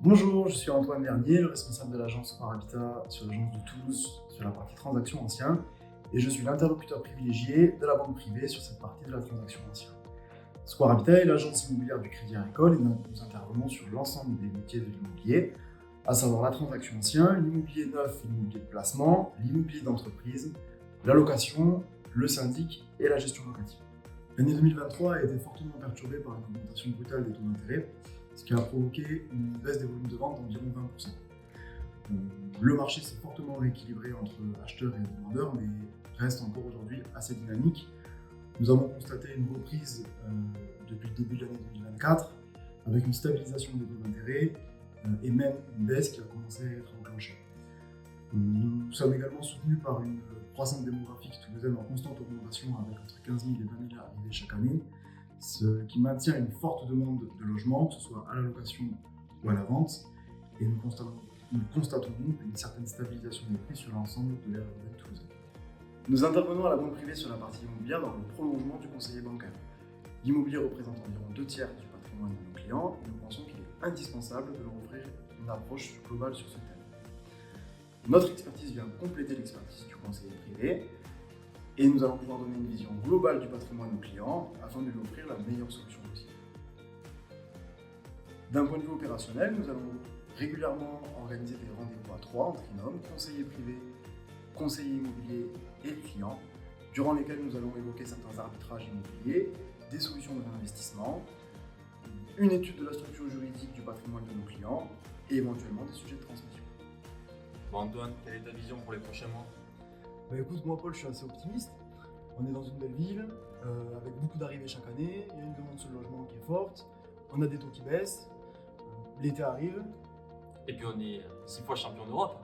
Bonjour, je suis Antoine Vernier, le responsable de l'agence Square Habitat sur l'agence de Toulouse sur la partie transaction ancien, et je suis l'interlocuteur privilégié de la banque privée sur cette partie de la transaction ancien. Square Habitat est l'agence immobilière du Crédit Agricole et nous intervenons sur l'ensemble des métiers de l'immobilier, à savoir la transaction ancien, l'immobilier neuf, l'immobilier de placement, l'immobilier d'entreprise, la location, le syndic et la gestion locative. L'année 2023 a été fortement perturbée par une augmentation brutale des taux d'intérêt, ce qui a provoqué une baisse des volumes de vente d'environ 20%. Le marché s'est fortement rééquilibré entre acheteurs et vendeurs, mais reste encore aujourd'hui assez dynamique. Nous avons constaté une reprise depuis le début de l'année 2024, avec une stabilisation des taux d'intérêt et même une baisse qui a commencé à être enclenchée. Nous sommes également soutenus par une croissance démographique toulousaine en constante augmentation, avec entre 15 000 et 20 000 arrivées chaque année, ce qui maintient une forte demande de logement, que ce soit à la location ou à la vente, et nous constatons donc une certaine stabilisation des prix sur l'ensemble de l'aire urbaine toulousaine. Nous intervenons à la banque privée sur la partie immobilière dans le prolongement du conseiller bancaire. L'immobilier représente environ 2 tiers du patrimoine de nos clients et nous pensons qu'il est indispensable de leur offrir une approche globale sur ce thème. Notre expertise vient compléter l'expertise du conseiller privé et nous allons pouvoir donner une vision globale du patrimoine aux clients afin de lui offrir la meilleure solution possible. D'un point de vue opérationnel, nous allons régulièrement organiser des rendez-vous à 3 en trinôme, conseiller privé, conseiller immobilier et client, durant lesquels nous allons évoquer certains arbitrages immobiliers, des solutions de réinvestissement, une étude de la structure juridique du patrimoine de nos clients et éventuellement des sujets de transmission. Bon Antoine, quelle est ta vision pour les prochains mois? Écoute, moi Paul, je suis assez optimiste. On est dans une belle ville, avec beaucoup d'arrivées chaque année, il y a une demande sur le logement qui est forte, on a des taux qui baissent, l'été arrive. Et puis on est 6 fois champion d'Europe.